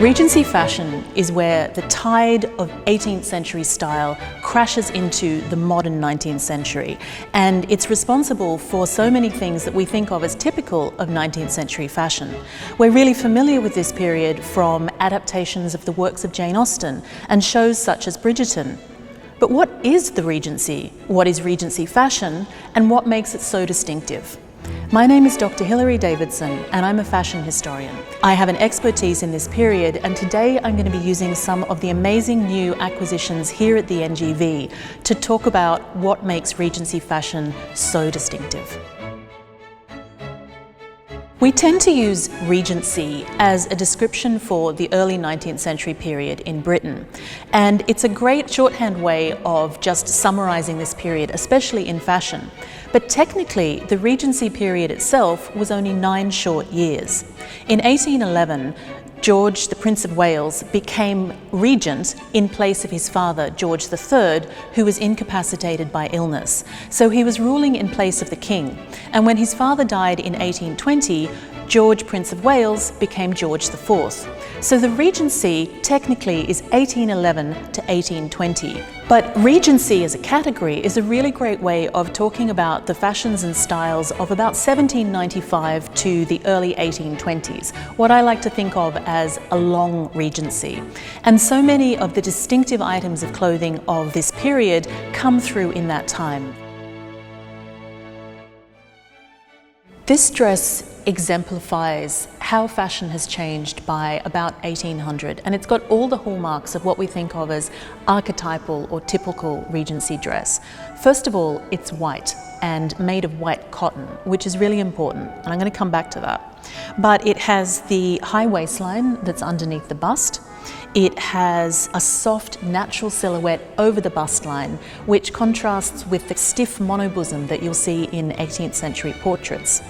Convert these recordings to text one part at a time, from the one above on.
Regency fashion is where the tide of 18th century style crashes into the modern 19th century, and it's responsible for so many things that we think of as typical of 19th century fashion. We're really familiar with this period from adaptations of the works of Jane Austen and shows such as Bridgerton. But what is the Regency? What is Regency fashion, and what makes it so distinctive? My name is Dr. Hilary Davidson, and I'm a fashion historian. I have an expertise in this period, and today I'm going to be using some of the amazing new acquisitions here at the NGV to talk about what makes Regency fashion so distinctive. We tend to use Regency as a description for the early 19th century period in Britain, and it's a great shorthand way of just summarising this period, especially in fashion. But technically, the Regency period itself was only 9 short years. In 1811, George, the Prince of Wales, became regent in place of his father, George III, who was incapacitated by illness. So he was ruling in place of the king. And when his father died in 1820, George, Prince of Wales, became George IV. So the Regency technically is 1811 to 1820. But Regency as a category is a really great way of talking about the fashions and styles of about 1795 to the early 1820s, what I like to think of as a long Regency. And so many of the distinctive items of clothing of this period come through in that time. This dress exemplifies how fashion has changed by about 1800, and it's got all the hallmarks of what we think of as archetypal or typical Regency dress. First of all, it's white and made of white cotton, which is really important, and I'm going to come back to that. But it has the high waistline that's underneath the bust. It has a soft, natural silhouette over the bust line, which contrasts with the stiff monobosom that you'll see in 18th century portraits.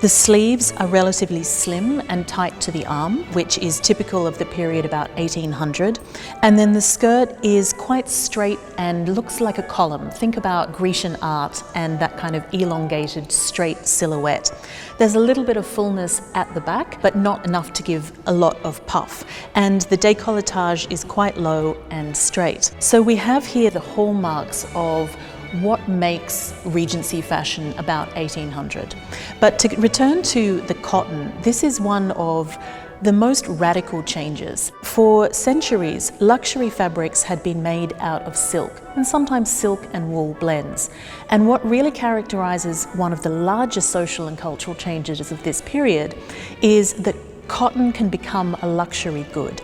The sleeves are relatively slim and tight to the arm, which is typical of the period about 1800. And then the skirt is quite straight and looks like a column. Think about Grecian art and that kind of elongated, straight silhouette. There's a little bit of fullness at the back, but not enough to give a lot of puff. And the décolletage is quite low and straight. So we have here the hallmarks of what makes Regency fashion about 1800. But to return to the cotton, this is one of the most radical changes. For centuries, luxury fabrics had been made out of silk, and sometimes silk and wool blends. And what really characterizes one of the largest social and cultural changes of this period is that cotton can become a luxury good.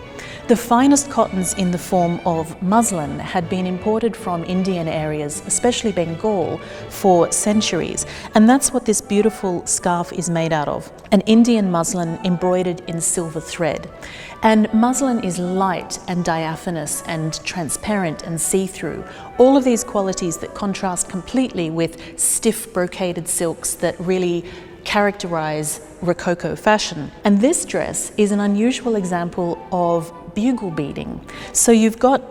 The finest cottons in the form of muslin had been imported from Indian areas, especially Bengal, for centuries. And that's what this beautiful scarf is made out of, an Indian muslin embroidered in silver thread. And muslin is light and diaphanous and transparent and see-through. All of these qualities that contrast completely with stiff brocaded silks that really characterize Rococo fashion. And this dress is an unusual example of bugle beading. So you've got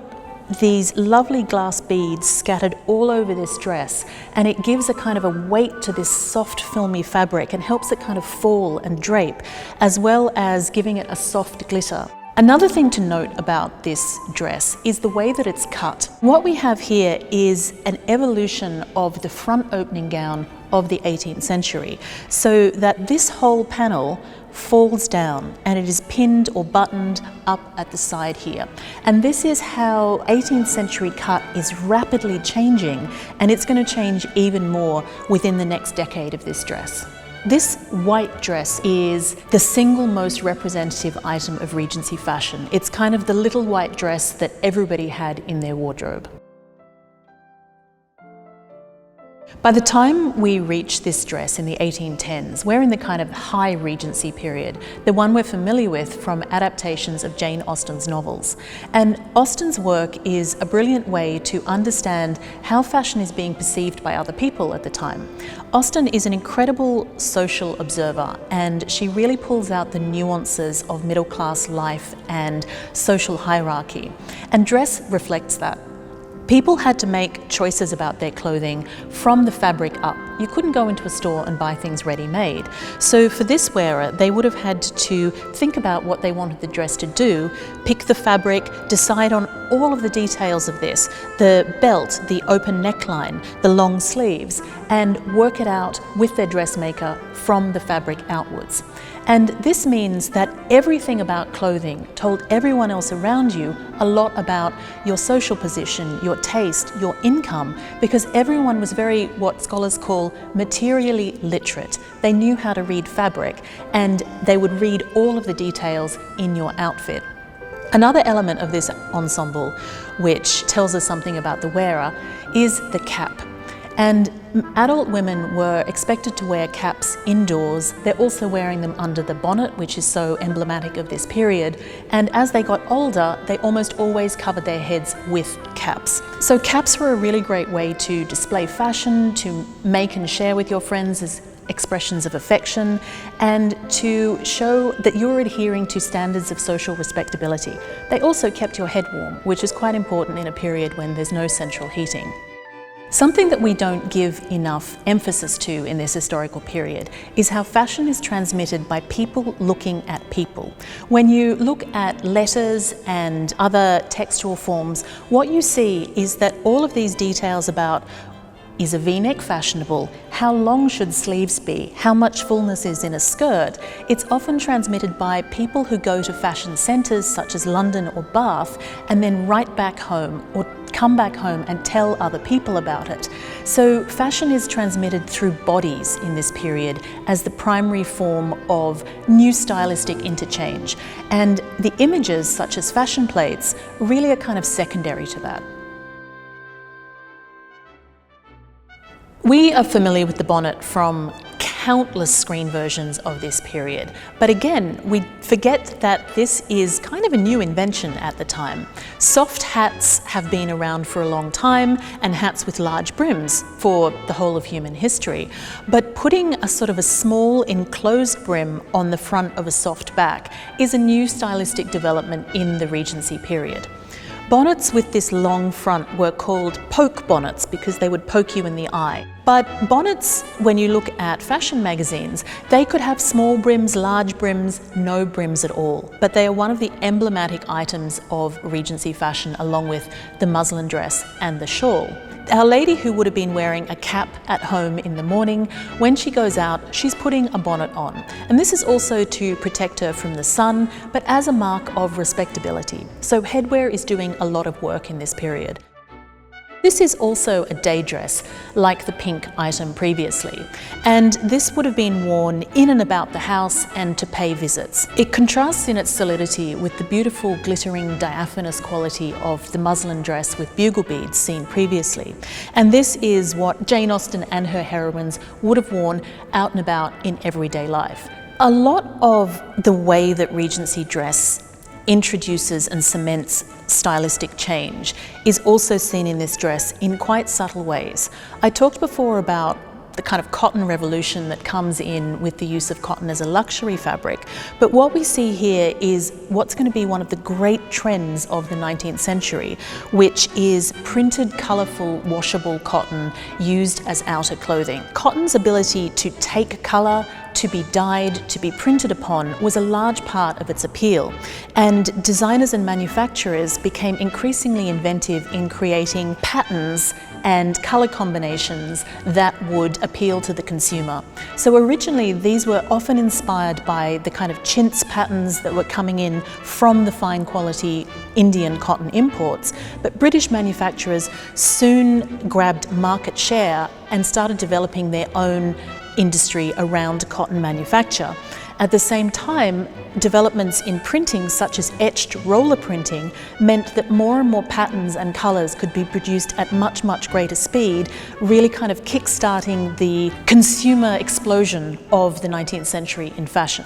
these lovely glass beads scattered all over this dress, and it gives a kind of a weight to this soft filmy fabric and helps it kind of fall and drape, as well as giving it a soft glitter. Another thing to note about this dress is the way that it's cut. What we have here is an evolution of the front opening gown of the 18th century, so that this whole panel falls down and it is pinned or buttoned up at the side here. And this is how 18th century cut is rapidly changing, and it's going to change even more within the next decade of this dress. This white dress is the single most representative item of Regency fashion. It's kind of the little white dress that everybody had in their wardrobe. By the time we reach this dress in the 1810s, we're in the kind of high Regency period, the one we're familiar with from adaptations of Jane Austen's novels. And Austen's work is a brilliant way to understand how fashion is being perceived by other people at the time. Austen is an incredible social observer, and she really pulls out the nuances of middle-class life and social hierarchy. And dress reflects that. People had to make choices about their clothing from the fabric up. you couldn't go into a store and buy things ready-made. So for this wearer, they would have had to think about what they wanted the dress to do, pick the fabric, decide on all of the details of this, the belt, the open neckline, the long sleeves, and work it out with their dressmaker from the fabric outwards. And this means that everything about clothing told everyone else around you a lot about your social position, your taste, your income, because everyone was very, what scholars call, materially literate. They knew how to read fabric, and they would read all of the details in your outfit. Another element of this ensemble, which tells us something about the wearer, is the cap. And adult women were expected to wear caps indoors. They're also wearing them under the bonnet, which is so emblematic of this period. And as they got older, they almost always covered their heads with caps. So caps were a really great way to display fashion, to make and share with your friends as expressions of affection, and to show that you're adhering to standards of social respectability. They also kept your head warm, which is quite important in a period when there's no central heating. Something that we don't give enough emphasis to in this historical period is how fashion is transmitted by people looking at people. When you look at letters and other textual forms, what you see is that all of these details about is a V-neck fashionable? How long should sleeves be? How much fullness is in a skirt? It's often transmitted by people who go to fashion centres such as London or Bath and then write back home or come back home and tell other people about it. So fashion is transmitted through bodies in this period as the primary form of new stylistic interchange. And the images such as fashion plates really are kind of secondary to that. We are familiar with the bonnet from countless screen versions of this period, but again, we forget that this is kind of a new invention at the time. Soft hats have been around for a long time, and hats with large brims for the whole of human history, but putting a sort of a small enclosed brim on the front of a soft back is a new stylistic development in the Regency period. Bonnets with this long front were called poke bonnets because they would poke you in the eye. But bonnets, when you look at fashion magazines, they could have small brims, large brims, no brims at all. But they are one of the emblematic items of Regency fashion, along with the muslin dress and the shawl. Our lady who would have been wearing a cap at home in the morning, when she goes out, she's putting a bonnet on. And this is also to protect her from the sun, but as a mark of respectability. So headwear is doing a lot of work in this period. This is also a day dress, like the pink item previously, and this would have been worn in and about the house and to pay visits. It contrasts in its solidity with the beautiful glittering diaphanous quality of the muslin dress with bugle beads seen previously. And this is what Jane Austen and her heroines would have worn out and about in everyday life. A lot of the way that Regency dress introduces and cements stylistic change is also seen in this dress in quite subtle ways. I talked before about the kind of cotton revolution that comes in with the use of cotton as a luxury fabric, but what we see here is what's going to be one of the great trends of the 19th century, which is printed, colourful, washable cotton used as outer clothing. Cotton's ability to take colour, to be dyed, to be printed upon was a large part of its appeal, and designers and manufacturers became increasingly inventive in creating patterns and colour combinations that would appeal to the consumer. So originally these were often inspired by the kind of chintz patterns that were coming in from the fine quality Indian cotton imports, but British manufacturers soon grabbed market share and started developing their own industry around cotton manufacture. At the same time, developments in printing, such as etched roller printing, meant that more and more patterns and colours could be produced at much, much greater speed, really kind of kick-starting the consumer explosion of the 19th century in fashion.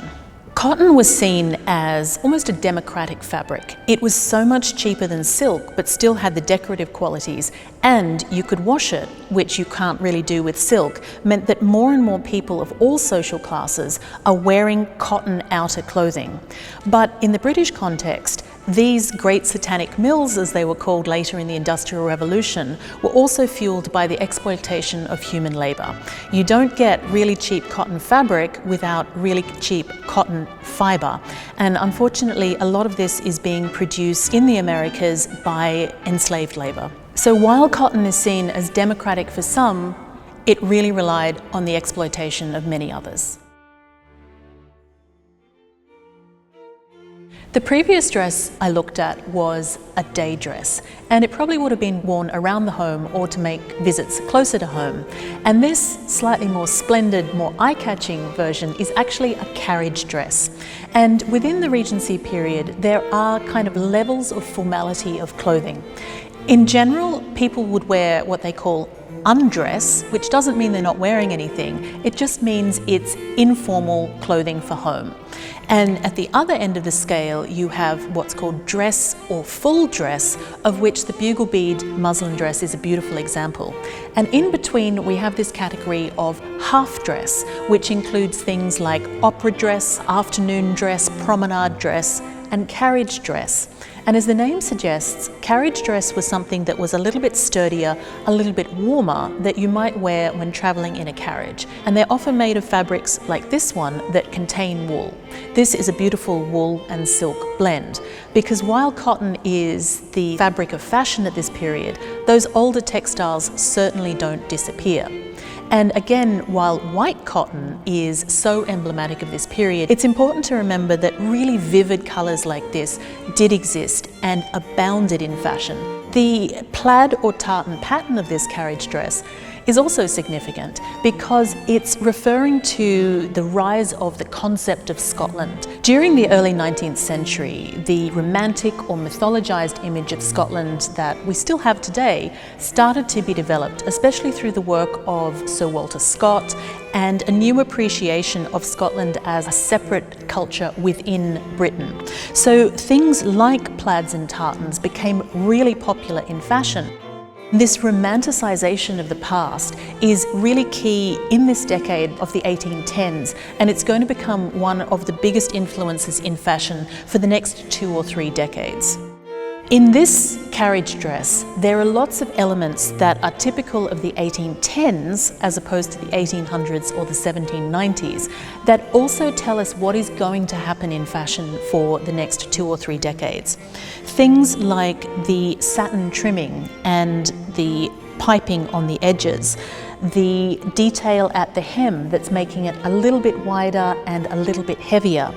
Cotton was seen as almost a democratic fabric. It was so much cheaper than silk, but still had the decorative qualities, and you could wash it, which you can't really do with silk, meant that more and more people of all social classes are wearing cotton outer clothing. But in the British context, These great satanic mills, as they were called later in the Industrial Revolution, were also fueled by the exploitation of human labour. You don't get really cheap cotton fabric without really cheap cotton fibre. And unfortunately, a lot of this is being produced in the Americas by enslaved labour. So while cotton is seen as democratic for some, it really relied on the exploitation of many others. The previous dress I looked at was a day dress, and it probably would have been worn around the home or to make visits closer to home. And this slightly more splendid, more eye-catching version is actually a carriage dress. And within the Regency period, there are kind of levels of formality of clothing. In general, people would wear what they call undress, which doesn't mean they're not wearing anything. It just means it's informal clothing for home. And at the other end of the scale, you have what's called dress or full dress, of which the bugle bead muslin dress is a beautiful example. And in between, we have this category of half dress, which includes things like opera dress, afternoon dress, promenade dress, and carriage dress. And as the name suggests, carriage dress was something that was a little bit sturdier, a little bit warmer, that you might wear when travelling in a carriage. And they're often made of fabrics like this one that contain wool. This is a beautiful wool and silk blend, because while cotton is the fabric of fashion at this period, those older textiles certainly don't disappear. And again, while white cotton is so emblematic of this period, it's important to remember that really vivid colours like this did exist and abounded in fashion. The plaid or tartan pattern of this carriage dress is also significant because it's referring to the rise of the concept of Scotland. During the early 19th century, the romantic or mythologized image of Scotland that we still have today started to be developed, especially through the work of Sir Walter Scott and a new appreciation of Scotland as a separate culture within Britain. So things like plaids and tartans became really popular in fashion. This romanticisation of the past is really key in this decade of the 1810s, and it's going to become one of the biggest influences in fashion for the next 2 or 3 decades. In this carriage dress, there are lots of elements that are typical of the 1810s as opposed to the 1800s or the 1790s that also tell us what is going to happen in fashion for the next 2 or 3 decades. Things like the satin trimming and the piping on the edges, the detail at the hem that's making it a little bit wider and a little bit heavier,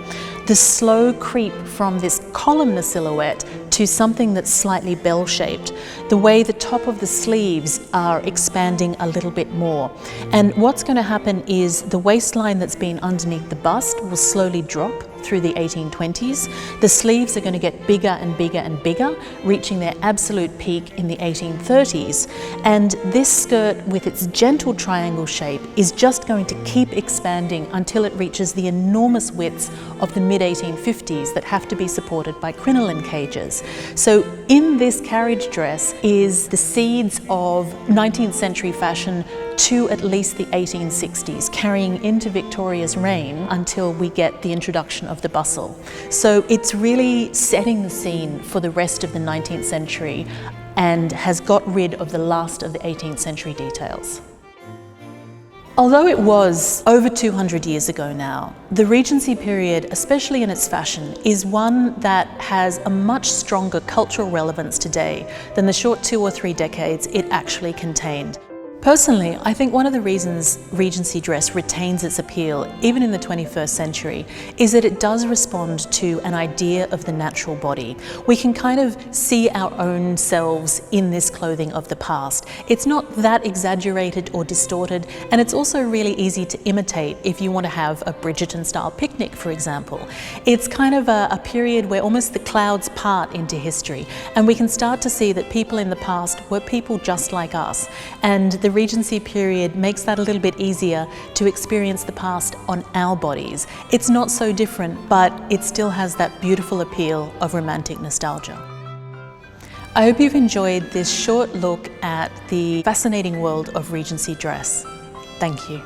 the slow creep from this columnar silhouette to something that's slightly bell-shaped, the way the top of the sleeves are expanding a little bit more. And what's going to happen is the waistline that's been underneath the bust will slowly drop through the 1820s. The sleeves are going to get bigger and bigger and bigger, reaching their absolute peak in the 1830s. And this skirt, with its gentle triangle shape, is just going to keep expanding until it reaches the enormous widths of the mid-1850s that have to be supported by crinoline cages. So in this carriage dress is the seeds of 19th century fashion to at least the 1860s, carrying into Victoria's reign until we get the introduction of the bustle. So it's really setting the scene for the rest of the 19th century and has got rid of the last of the 18th century details. Although it was over 200 years ago now, the Regency period, especially in its fashion, is one that has a much stronger cultural relevance today than the short 2 or 3 decades it actually contained. Personally, I think one of the reasons Regency dress retains its appeal, even in the 21st century, is that it does respond to an idea of the natural body. We can kind of see our own selves in this clothing of the past. It's not that exaggerated or distorted, and it's also really easy to imitate if you want to have a Bridgerton-style picnic, for example. It's kind of a period where almost the clouds part into history, and we can start to see that people in the past were people just like us, and the Regency period makes that a little bit easier to experience the past on our bodies. It's not so different, but it still has that beautiful appeal of romantic nostalgia. I hope you've enjoyed this short look at the fascinating world of Regency dress. Thank you.